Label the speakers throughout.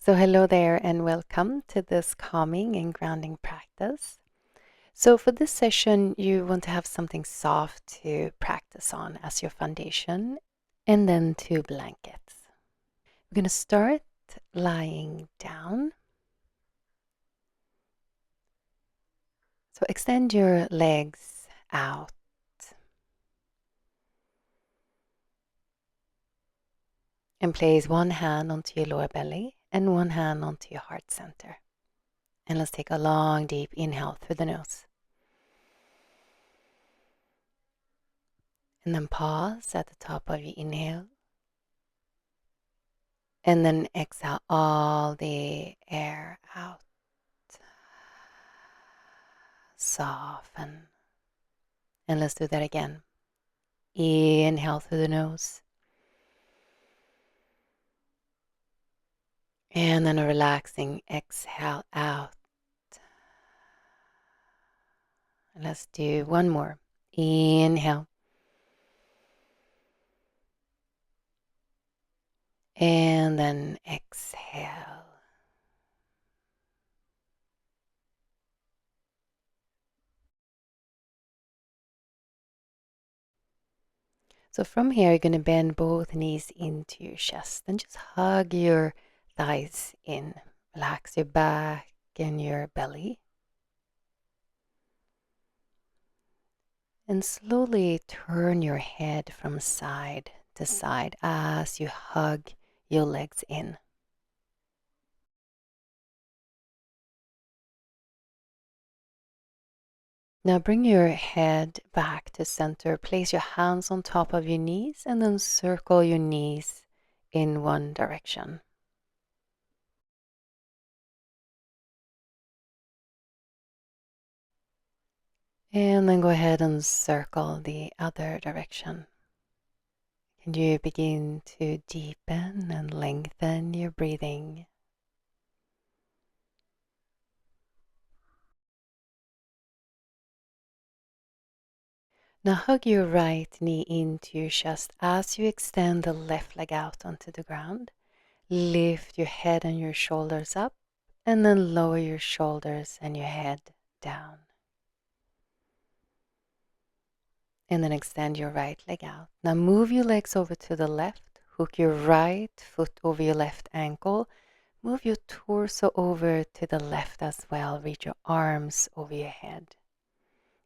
Speaker 1: So hello there and welcome to this calming and grounding practice. So for this session, you want to have something soft to practice on as your foundation and then 2 blankets. We're going to start lying down. So extend your legs out. And place one hand onto your lower belly and one hand onto your heart center. And let's take a long, deep inhale through the nose. And then pause at the top of your inhale. And then exhale all the air out. Soften. And let's do that again. Inhale through the nose. And then a relaxing exhale out. And let's do one more. Inhale. And then exhale. So from here, you're going to bend both knees into your chest and just hug your thighs in. Relax your back and your belly. And slowly turn your head from side to side as you hug your legs in. Now bring your head back to center. Place your hands on top of your knees and then circle your knees in one direction. And then go ahead and circle the other direction. And you begin to deepen and lengthen your breathing. Now hug your right knee into your chest as you extend the left leg out onto the ground. Lift your head and your shoulders up and then lower your shoulders and your head down. And then extend your right leg out. Now move your legs over to the left. Hook your right foot over your left ankle. Move your torso over to the left as well. Reach your arms over your head.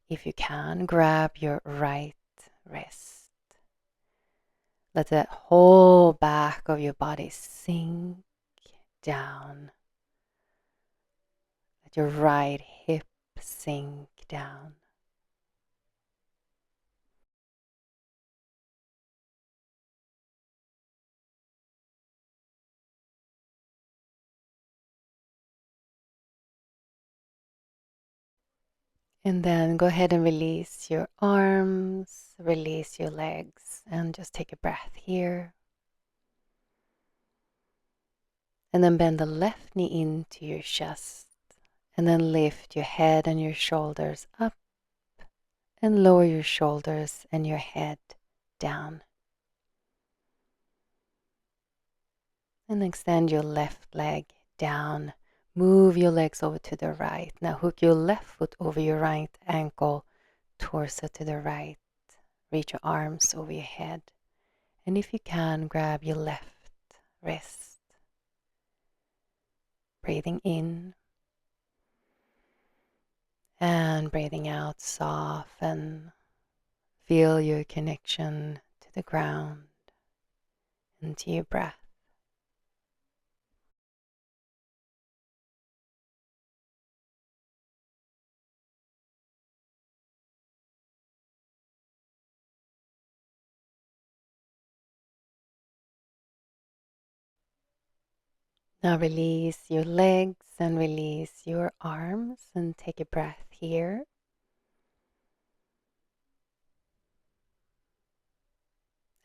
Speaker 1: If you can, grab your right wrist. Let the whole back of your body sink down. Let your right hip sink down. And then go ahead and release your arms, release your legs, and just take a breath here. And then bend the left knee into your chest. And then lift your head and your shoulders up and lower your shoulders and your head down. And extend your left leg down. Move your legs over to the right. Now hook your left foot over your right ankle, torso to the right. Reach your arms over your head. And if you can, grab your left wrist. Breathing in and breathing out, soften. Feel your connection to the ground and to your breath. Now release your legs and release your arms and take a breath here.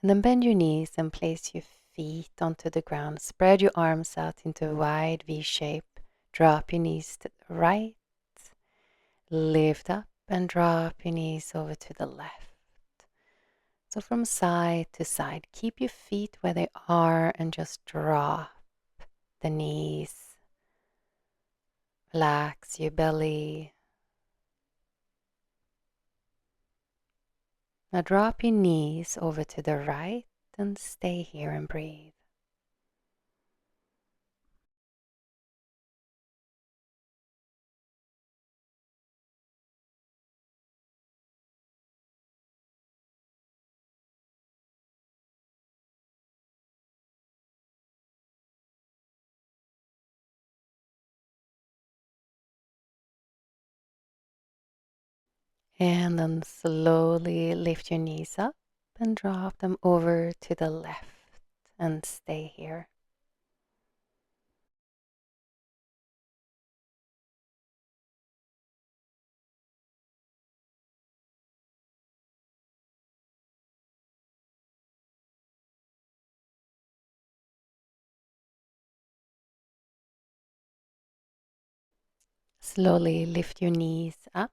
Speaker 1: And then bend your knees and place your feet onto the ground. Spread your arms out into a wide V shape. Drop your knees to the right. Lift up and drop your knees over to the left. So from side to side, keep your feet where they are and just drop the knees. Relax your belly. Now drop your knees over to the right and stay here and breathe. And then slowly lift your knees up and drop them over to the left and stay here. Slowly lift your knees up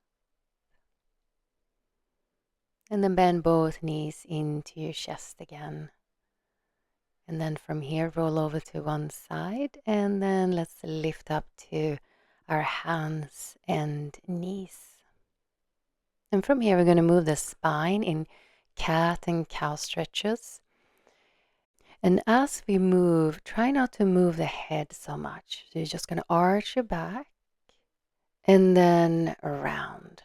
Speaker 1: and then bend both knees into your chest again. And then from here, roll over to one side and then let's lift up to our hands and knees. And from here, we're going to move the spine in cat and cow stretches. And as we move, try not to move the head so much. So you're just going to arch your back and then around.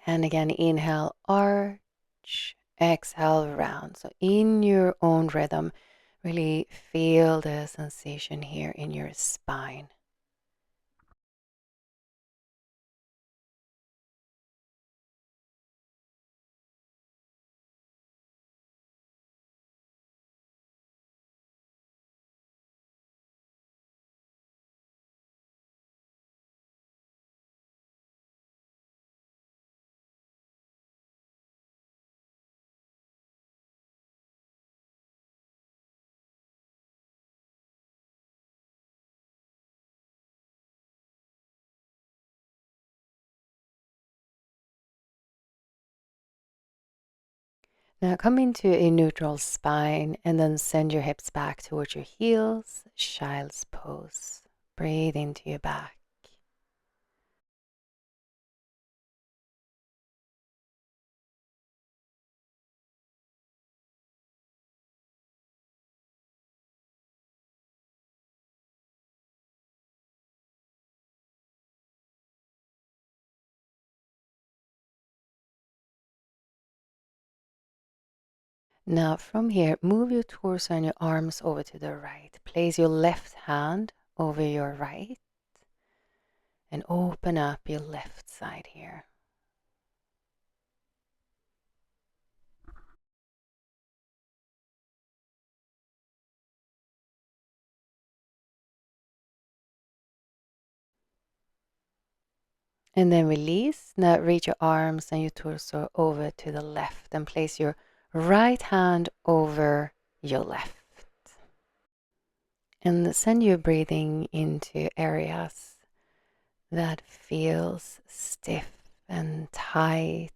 Speaker 1: And again, inhale, arch, exhale, round. So in your own rhythm, really feel the sensation here in your spine. Now come into a neutral spine and then send your hips back towards your heels, child's pose. Breathe into your back. Now from here, move your torso and your arms over to the right. Place your left hand over your right and open up your left side here. And then release. Now reach your arms and your torso over to the left and place your right hand over your left. And send your breathing into areas that feels stiff and tight.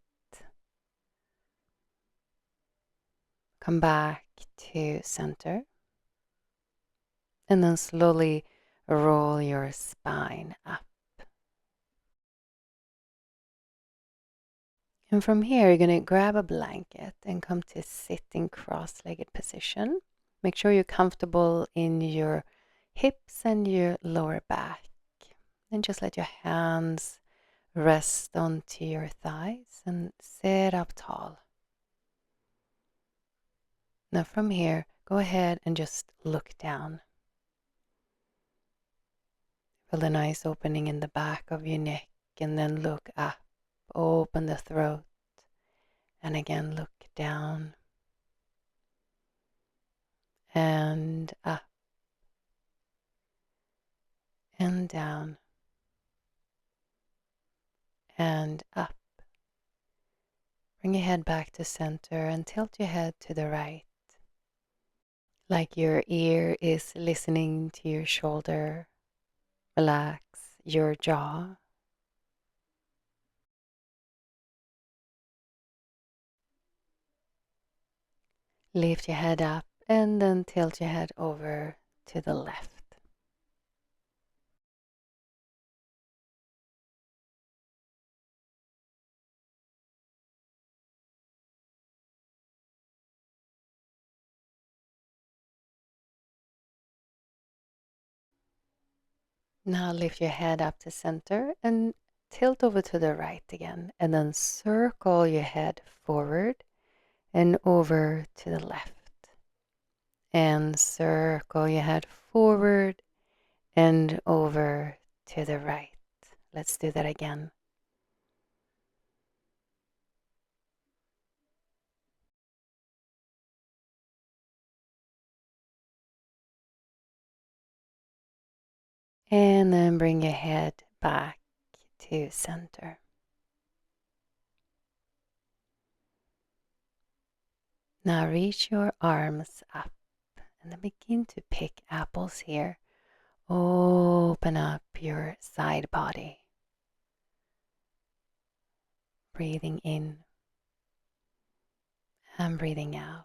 Speaker 1: Come back to center. And then slowly roll your spine up. And from here, you're going to grab a blanket and come to sitting cross-legged position. Make sure you're comfortable in your hips and your lower back. And just let your hands rest onto your thighs and sit up tall. Now from here, go ahead and just look down. Feel a nice opening in the back of your neck and then look up. Open the throat and again look down and up and down and up. Bring your head back to center and tilt your head to the right, like your ear is listening to your shoulder. Relax your jaw. Lift your head up and then tilt your head over to the left. Now lift your head up to center and tilt over to the right again, and then circle your head forward and over to the left. And circle your head forward and over to the right. Let's do that again. And then bring your head back to center. Now reach your arms up and then begin to pick apples here. Open up your side body. Breathing in and breathing out.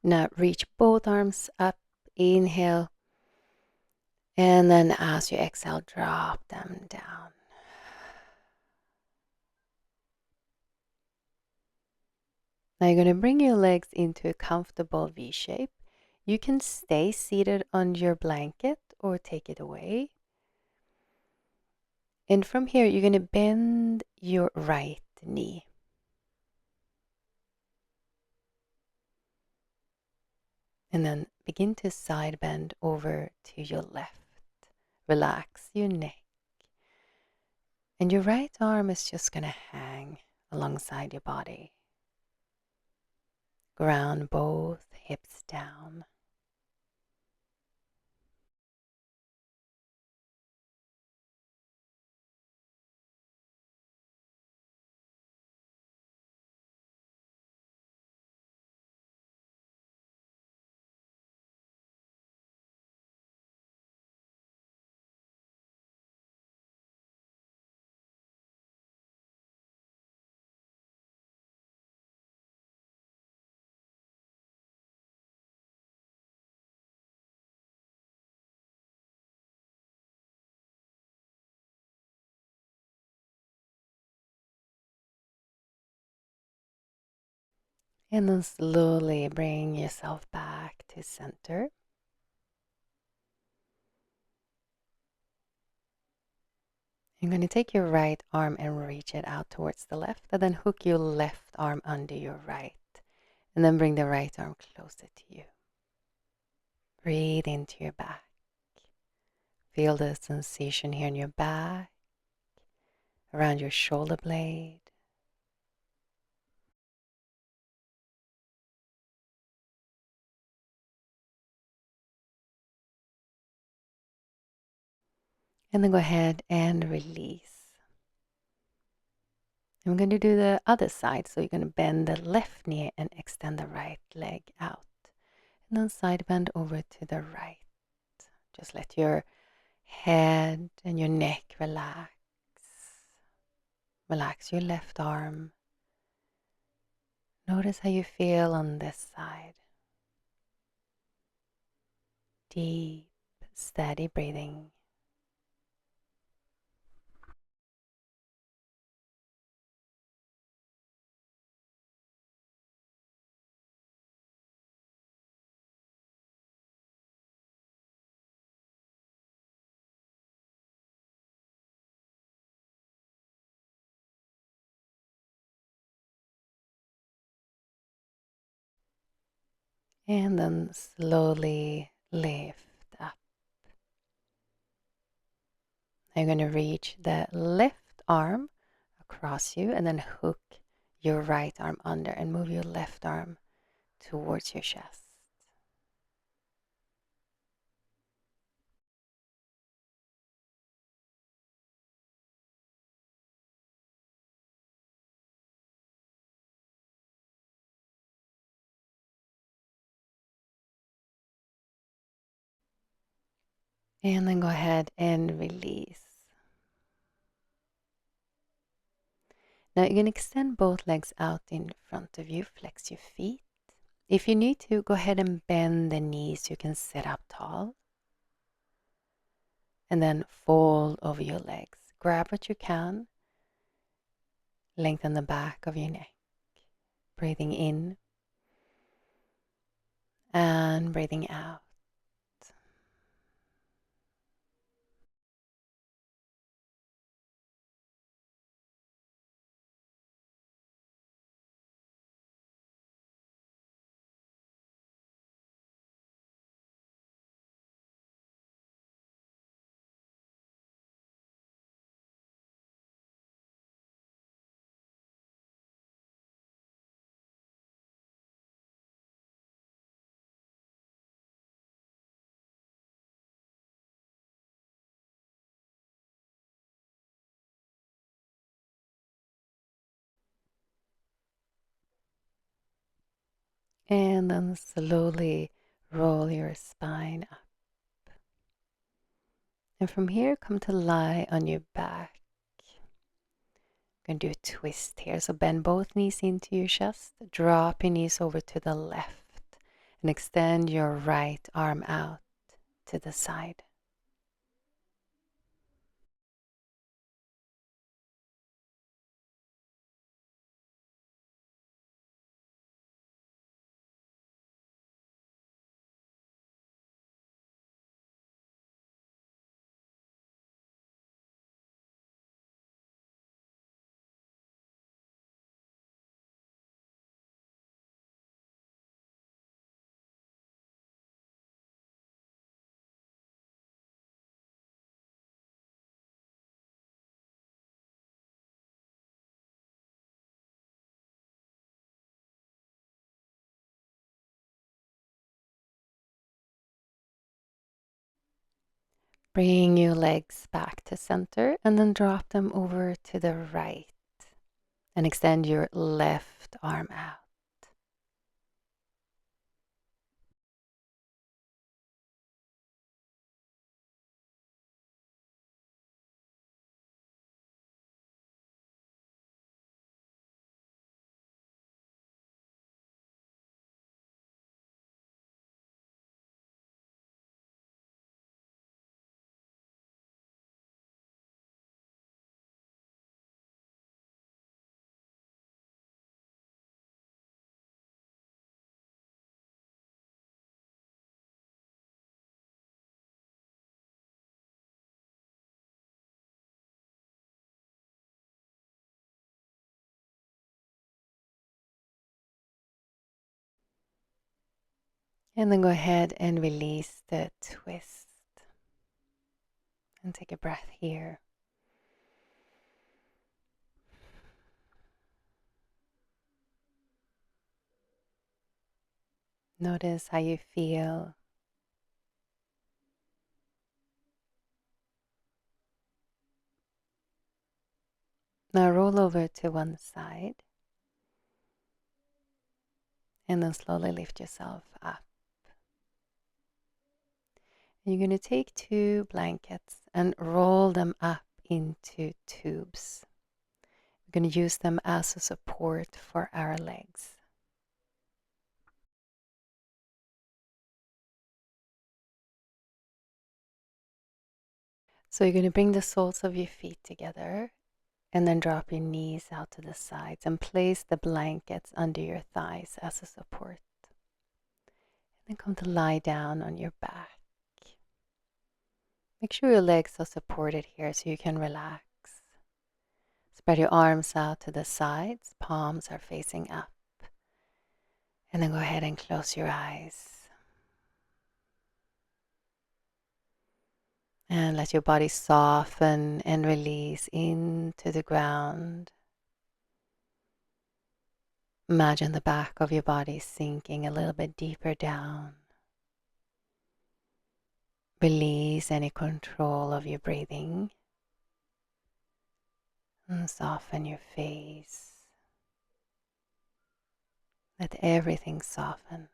Speaker 1: Now reach both arms up. Inhale. And then as you exhale, drop them down. Now you're going to bring your legs into a comfortable V shape. You can stay seated on your blanket or take it away. And from here, you're going to bend your right knee. And then begin to side bend over to your left. Relax your neck. And your right arm is just going to hang alongside your body. Ground both hips down. And then slowly bring yourself back to center. You're going to take your right arm and reach it out towards the left, and then hook your left arm under your right. And then bring the right arm closer to you. Breathe into your back. Feel the sensation here in your back, around your shoulder blade. And then go ahead and release. I'm going to do the other side. So you're going to bend the left knee and extend the right leg out. And then side bend over to the right. Just let your head and your neck relax. Relax your left arm. Notice how you feel on this side. Deep, steady breathing. And then slowly lift up. Now you're going to reach the left arm across you and then hook your right arm under and move your left arm towards your chest. And then go ahead and release. Now you can extend both legs out in front of you, flex your feet. If you need to, go ahead and bend the knees so you can sit up tall. and then fold over your legs. Grab what you can. Lengthen the back of your neck. Breathing in and breathing out. And then slowly roll your spine up. And from here, come to lie on your back. Going to do a twist here. So bend both knees into your chest. Drop your knees over to the left. And extend your right arm out to the side. Bring your legs back to center and then drop them over to the right. And extend your left arm out. And then go ahead and release the twist. And take a breath here. Notice how you feel. Now roll over to one side. And then slowly lift yourself up. You're going to take 2 blankets and roll them up into tubes. We're going to use them as a support for our legs. So you're going to bring the soles of your feet together and then drop your knees out to the sides and place the blankets under your thighs as a support. And then come to lie down on your back. Make sure your legs are supported here so you can relax. Spread your arms out to the sides, palms are facing up. And then go ahead and close your eyes. And let your body soften and release into the ground. Imagine the back of your body sinking a little bit deeper down. Release any control of your breathing. And soften your face. Let everything soften.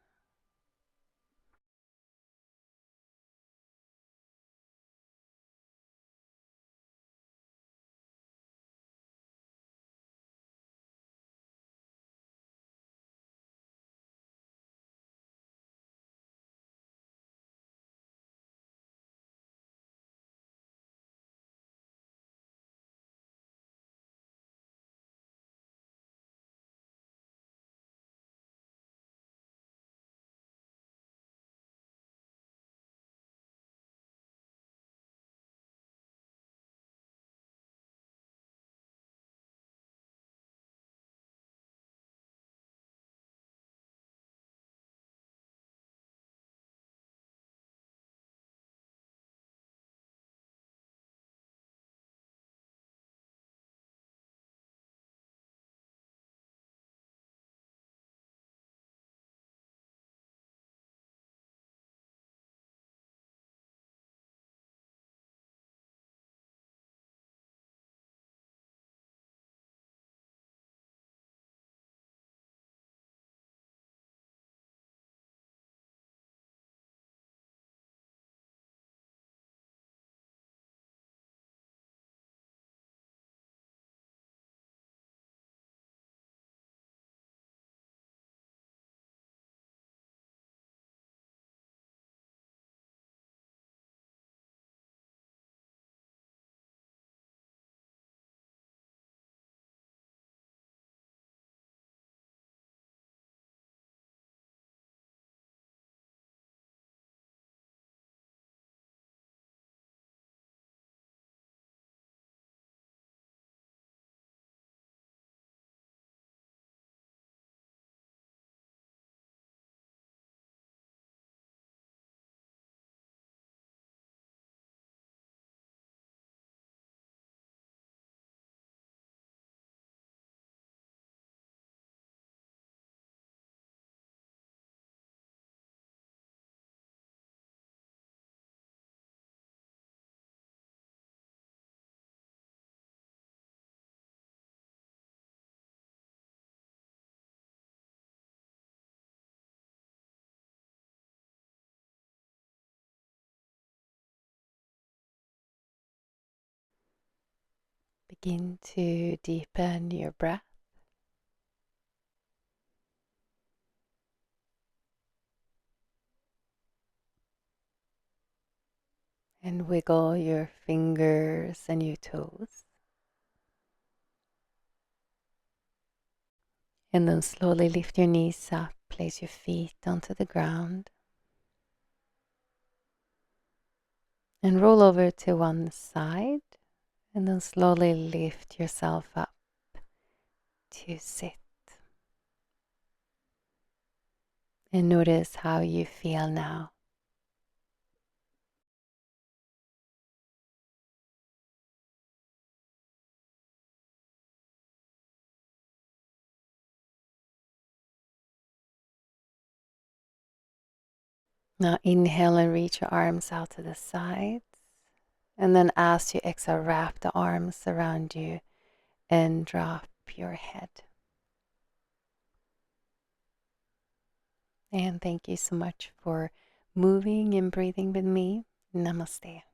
Speaker 1: Begin to deepen your breath. And wiggle your fingers and your toes. And then slowly lift your knees up, place your feet onto the ground. And roll over to one side. And then slowly lift yourself up to sit. And notice how you feel now. Now inhale and reach your arms out to the sides. And then as you exhale, wrap the arms around you and drop your head. And thank you so much for moving and breathing with me. Namaste.